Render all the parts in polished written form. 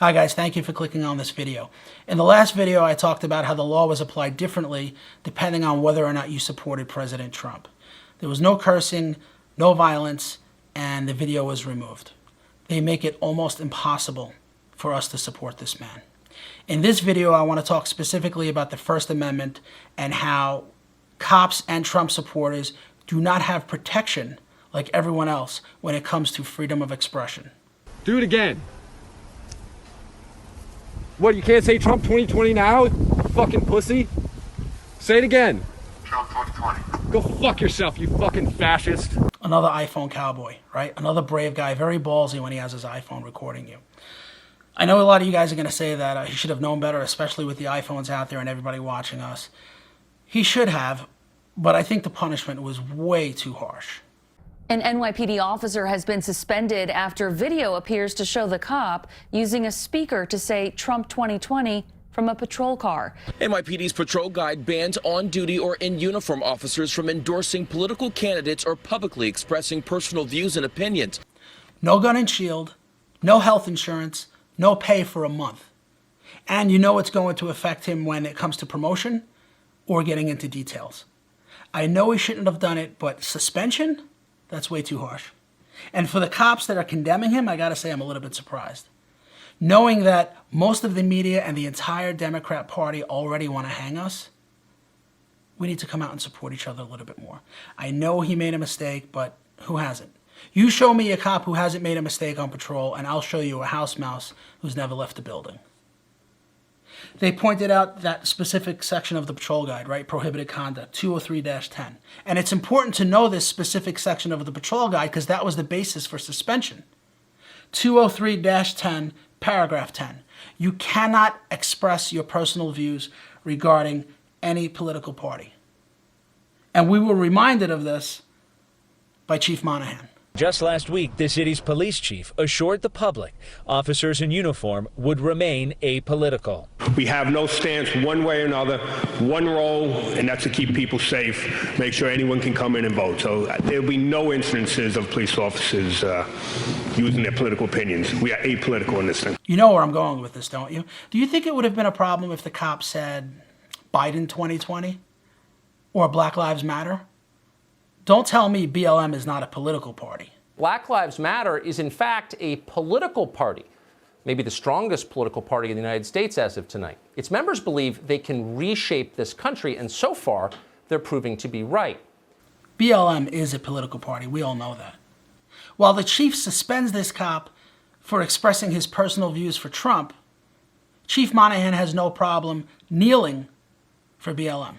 Hi guys, thank you for clicking on this video. In the last video, I talked about how the law was applied differently depending on whether or not you supported President Trump. There was no cursing, no violence, and the video was removed. They make it almost impossible for us to support this man. In this video, I want to talk specifically about the First Amendment and how cops and Trump supporters do not have protection like everyone else when it comes to freedom of expression. Do it again. What, you can't say Trump 2020 now? Fucking pussy. Say it again. Trump 2020. Go fuck yourself, you fucking fascist. Another iPhone cowboy, right? Another brave guy, very ballsy when he has his iPhone recording you. I know a lot of you guys are going to say that he should have known better, especially with the iPhones out there and everybody watching us. He should have, but I think the punishment was way too harsh. An NYPD officer has been suspended after video appears to show the cop using a speaker to say Trump 2020 from a patrol car. NYPD's patrol guide bans on-duty or in-uniform officers from endorsing political candidates or publicly expressing personal views and opinions. No gun and shield, no health insurance, no pay for a month. And you know it's going to affect him when it comes to promotion or getting into details. I know he shouldn't have done it, but suspension? That's way too harsh. And for the cops that are condemning him, I gotta say I'm a little bit surprised. Knowing that most of the media and the entire Democrat Party already want to hang us, we need to come out and support each other a little bit more. I know he made a mistake, but who hasn't? You show me a cop who hasn't made a mistake on patrol, and I'll show you a house mouse who's never left the building. They pointed out that specific section of the patrol guide, right? Prohibited conduct, 203-10. And it's important to know this specific section of the patrol guide because that was the basis for suspension. 203-10, paragraph 10. You cannot express your personal views regarding any political party. And we were reminded of this by Chief Monahan. Just last week, the city's police chief assured the public officers in uniform would remain apolitical. We have no stance one way or another, one role, and that's to keep people safe, make sure anyone can come in and vote. So there'll be no instances of police officers using their political opinions. We are apolitical in this thing. You know where I'm going with this, don't you? Do you think it would have been a problem if the cops said Biden 2020 or Black Lives Matter? Don't tell me BLM is not a political party. Black Lives Matter is, in fact, a political party, maybe the strongest political party in the United States as of tonight. Its members believe they can reshape this country, and so far, they're proving to be right. BLM is a political party. We all know that. While the chief suspends this cop for expressing his personal views for Trump, Chief Monahan has no problem kneeling for BLM.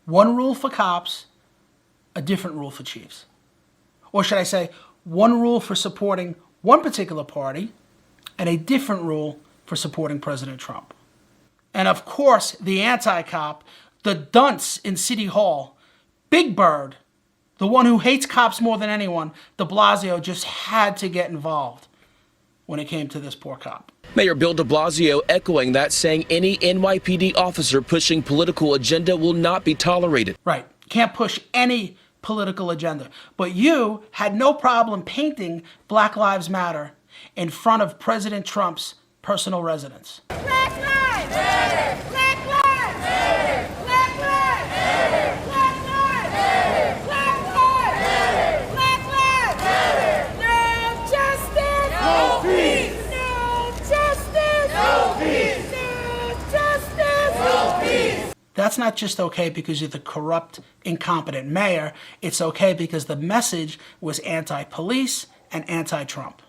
One rule for cops, a different rule for chiefs. Or should I say, one rule for supporting one particular party and a different rule for supporting President Trump. And of course, the anti-cop, the dunce in City Hall, Big Bird, the one who hates cops more than anyone, de Blasio, just had to get involved when it came to this poor cop. Mayor Bill de Blasio echoing that, saying any NYPD officer pushing political agenda will not be tolerated. Right. Can't push any political agenda. But you had no problem painting Black Lives Matter in front of President Trump's personal residence. Black lives matter! Black lives matter! Black lives matter! Black lives matter! Black lives matter! Black lives matter! No justice! No peace! No justice! No peace! No justice! No peace! That's not just okay because you're the corrupt, incompetent mayor. It's okay because the message was anti-police and anti-Trump.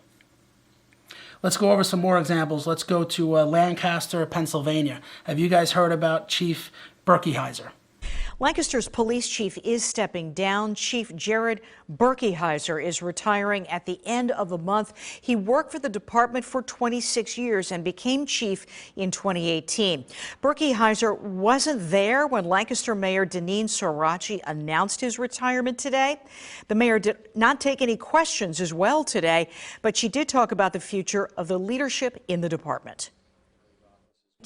Let's go over some more examples. Let's go to Lancaster, Pennsylvania. Have you guys heard about Chief Berkeheiser? Lancaster's police chief is stepping down. Chief Jared Berkeheiser is retiring at the end of the month. He worked for the department for 26 years and became chief in 2018. Berkeheiser wasn't there when Lancaster Mayor Deneen Sorachi announced his retirement today. The mayor did not take any questions as well today, but she did talk about the future of the leadership in the department.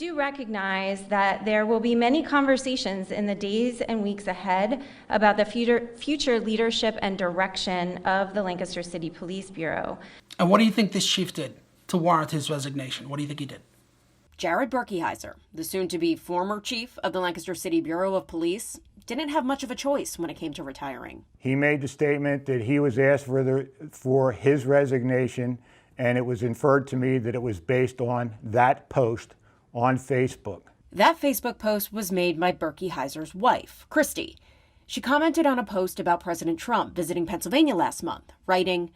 Do recognize that there will be many conversations in the days and weeks ahead about the future leadership and direction of the Lancaster City Police Bureau. And what do you think this chief did to warrant his resignation? What do you think he did? Jared Berkeyheiser, the soon-to-be former chief of the Lancaster City Bureau of Police, didn't have much of a choice when it came to retiring. He made the statement that he was asked for his resignation, and it was inferred to me that it was based on that post on Facebook. That Facebook post was made by Berkeyheiser's wife, Christy. She commented on a post about President Trump visiting Pennsylvania last month, writing,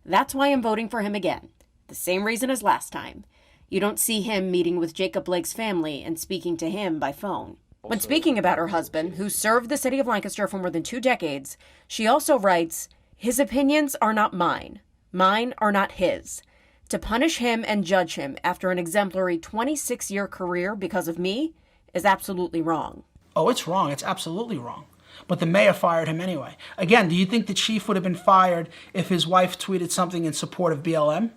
"That's why I'm voting for him again. The same reason as last time. You don't see him meeting with Jacob Blake's family and speaking to him by phone." When speaking about her husband, who served the city of Lancaster for more than 2 decades, she also writes, "His opinions are not mine. Mine are not his. To punish him and judge him after an exemplary 26-year career because of me is absolutely wrong." Oh, it's wrong. It's absolutely wrong. But the mayor fired him anyway. Again, do you think the chief would have been fired if his wife tweeted something in support of BLM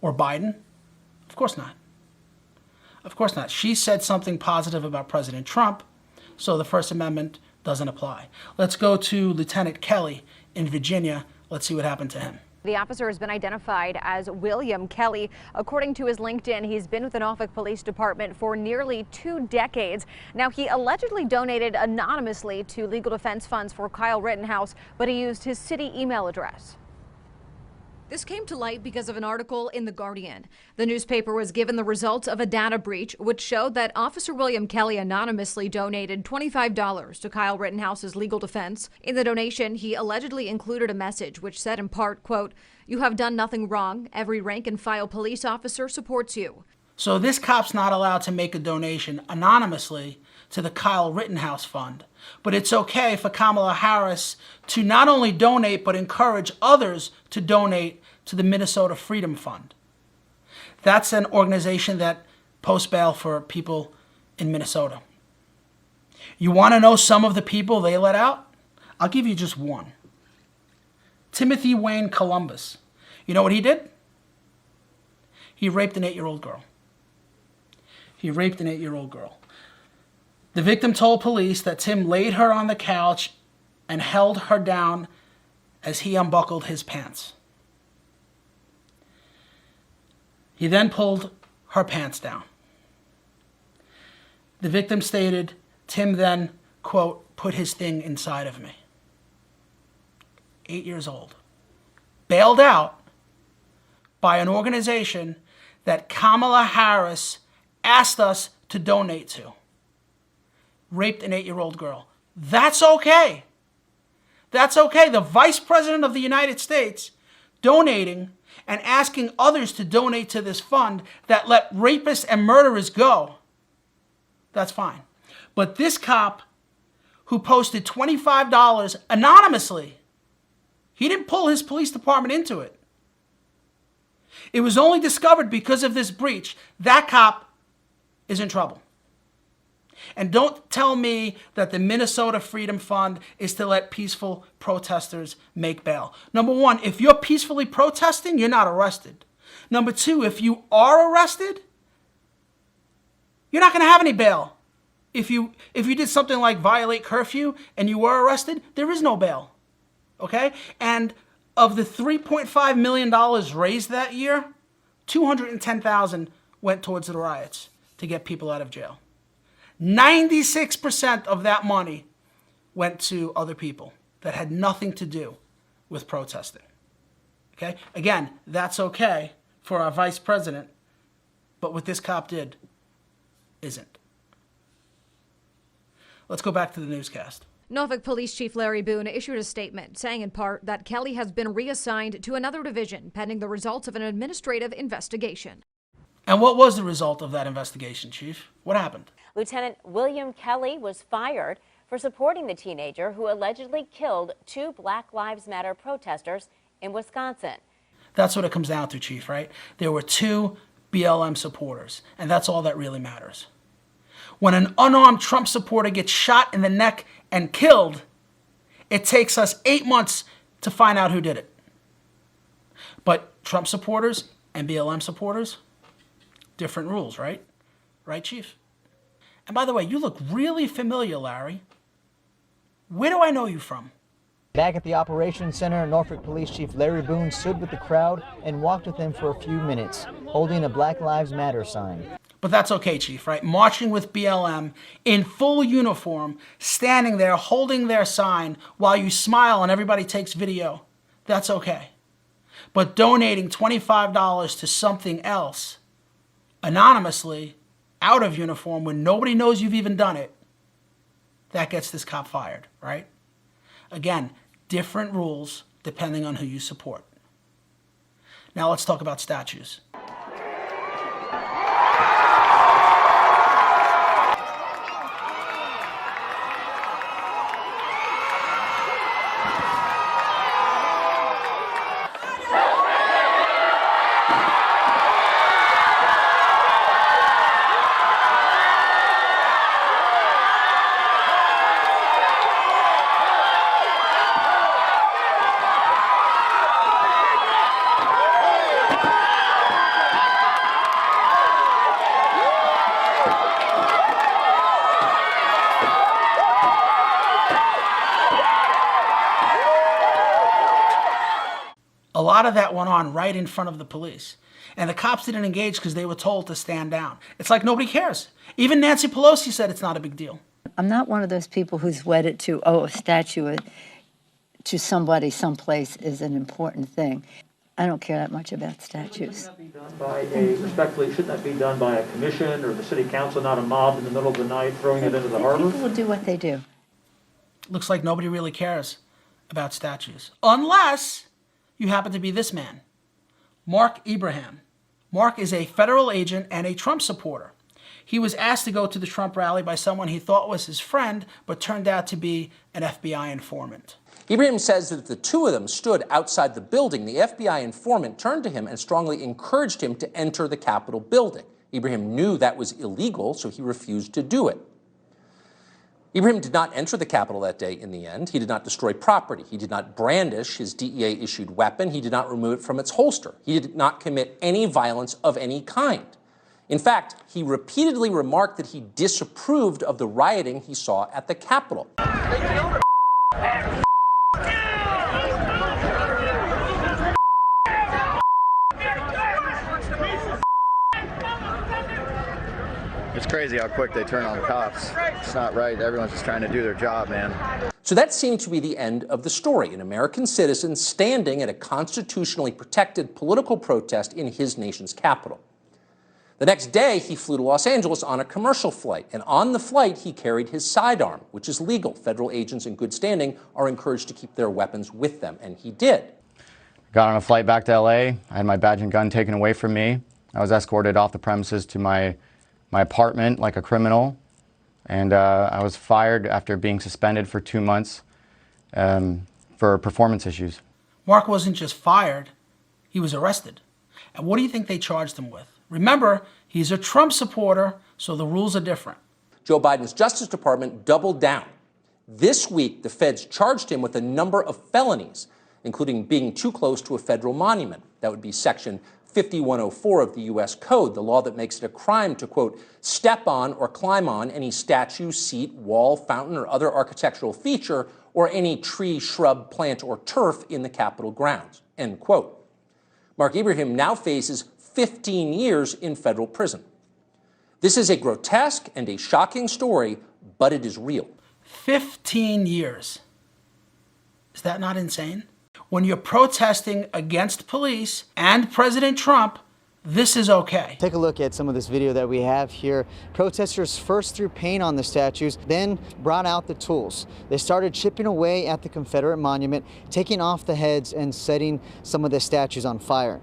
or Biden? Of course not. Of course not. She said something positive about President Trump, so the First Amendment doesn't apply. Let's go to Lieutenant Kelly in Virginia. Let's see what happened to him. The officer has been identified as William Kelly. According to his LinkedIn, he's been with the Norfolk Police Department for nearly 2 decades. Now, he allegedly donated anonymously to legal defense funds for Kyle Rittenhouse, but he used his city email address. This came to light because of an article in The Guardian. The newspaper was given the results of a data breach, which showed that Officer William Kelly anonymously donated $25 to Kyle Rittenhouse's legal defense. In the donation, he allegedly included a message which said in part, quote, "You have done nothing wrong. Every rank and file police officer supports you." So this cop's not allowed to make a donation anonymously to the Kyle Rittenhouse Fund. But it's okay for Kamala Harris to not only donate, but encourage others to donate to the Minnesota Freedom Fund. That's an organization that posts bail for people in Minnesota. You want to know some of the people they let out? I'll give you just one. Timothy Wayne Columbus. You know what he did? He raped an 8-year-old girl. He raped an 8-year-old girl. The victim told police that Tim laid her on the couch and held her down as he unbuckled his pants. He then pulled her pants down. The victim stated, Tim then, quote, "put his thing inside of me." 8 years old. Bailed out by an organization that Kamala Harris asked us to donate to. Raped an 8-year-old girl. That's okay. That's okay. The Vice President of the United States donating and asking others to donate to this fund that let rapists and murderers go. That's fine. But this cop who posted $25 anonymously, he didn't pull his police department into it. It was only discovered because of this breach. That cop is in trouble. And don't tell me that the Minnesota Freedom Fund is to let peaceful protesters make bail. Number one, if you're peacefully protesting, you're not arrested. Number two, if you are arrested, you're not going to have any bail. If you did something like violate curfew and you were arrested, there is no bail. Okay? And of the $3.5 million raised that year, $210,000 went towards the riots to get people out of jail. 96% of that money went to other people that had nothing to do with protesting. Okay? Again, that's okay for our vice president, but what this cop did isn't. Let's go back to the newscast. Norfolk Police Chief Larry Boone issued a statement saying in part that Kelly has been reassigned to another division pending the results of an administrative investigation. And what was the result of that investigation, Chief? What happened? Lieutenant William Kelly was fired for supporting the teenager who allegedly killed 2 Black Lives Matter protesters in Wisconsin. That's what it comes down to, Chief, right? There were 2 BLM supporters, and that's all that really matters. When an unarmed Trump supporter gets shot in the neck and killed, it takes us 8 months to find out who did it. But Trump supporters and BLM supporters, different rules, right? right, Chief? And by the way, you look really familiar, Larry. Where do I know you from? Back at the Operations Center, Norfolk Police Chief Larry Boone stood with the crowd and walked with them for a few minutes, holding a Black Lives Matter sign. But that's okay, Chief, right? Marching with BLM in full uniform, standing there holding their sign while you smile and everybody takes video. That's okay. But donating $25 to something else, anonymously, out of uniform, when nobody knows you've even done it, that gets this cop fired, right? Again, different rules depending on who you support. Now let's talk about statues. A lot of that went on right in front of the police. And the cops didn't engage because they were told to stand down. It's like nobody cares. Even Nancy Pelosi said it's not a big deal. I'm not one of those people who's wedded to, oh, a statue to somebody someplace is an important thing. I don't care that much about statues. Respectfully, shouldn't that be done by a commission or the city council, not a mob in the middle of the night throwing it into the harbor? People will do what they do. Looks like nobody really cares about statues. Unless you happen to be this man, Mark Ibrahim. Mark is a federal agent and a Trump supporter. He was asked to go to the Trump rally by someone he thought was his friend, but turned out to be an FBI informant. Ibrahim says that if the two of them stood outside the building, the FBI informant turned to him and strongly encouraged him to enter the Capitol building. Ibrahim knew that was illegal, so he refused to do it. Ibrahim did not enter the Capitol that day in the end. He did not destroy property. He did not brandish his DEA-issued weapon. He did not remove it from its holster. He did not commit any violence of any kind. In fact, he repeatedly remarked that he disapproved of the rioting he saw at the Capitol. It's crazy how quick they turn on cops. It's not right. Everyone's just trying to do their job, man. So that seemed to be the end of the story. An American citizen standing at a constitutionally protected political protest in his nation's capital. The next day, he flew to Los Angeles on a commercial flight, and on the flight, he carried his sidearm, which is legal. Federal agents in good standing are encouraged to keep their weapons with them, and he did. Got on a flight back to LA. I had my badge and gun taken away from me. I was escorted off the premises to my apartment like a criminal, and I was fired after being suspended for 2 months for performance issues. Mark wasn't just fired, he was arrested. And what do you think they charged him with? Remember, he's a Trump supporter, so the rules are different. Joe Biden's Justice Department doubled down. This week, the feds charged him with a number of felonies, including being too close to a federal monument. That would be Section 5104 of the U.S. Code, the law that makes it a crime to, quote, step on or climb on any statue, seat, wall, fountain, or other architectural feature, or any tree, shrub, plant, or turf in the Capitol grounds, end quote. Mark Ibrahim now faces 15 years in federal prison. This is a grotesque and a shocking story, but it is real. 15 years. Is that not insane? When you're protesting against police and President Trump, this is okay. Take a look at some of this video that we have here. Protesters first threw paint on the statues, then brought out the tools. They started chipping away at the Confederate monument, taking off the heads and setting some of the statues on fire.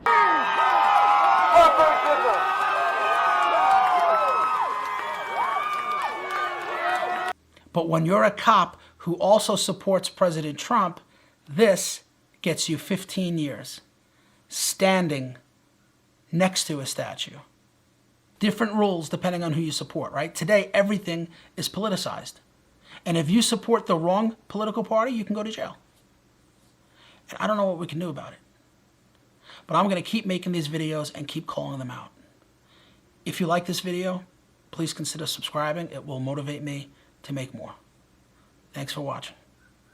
But when you're a cop who also supports President Trump, this gets you 15 years standing next to a statue. Different rules depending on who you support, right? Today, everything is politicized. And if you support the wrong political party, you can go to jail. And I don't know what we can do about it. But I'm going to keep making these videos and keep calling them out. If you like this video, please consider subscribing. It will motivate me to make more. Thanks for watching.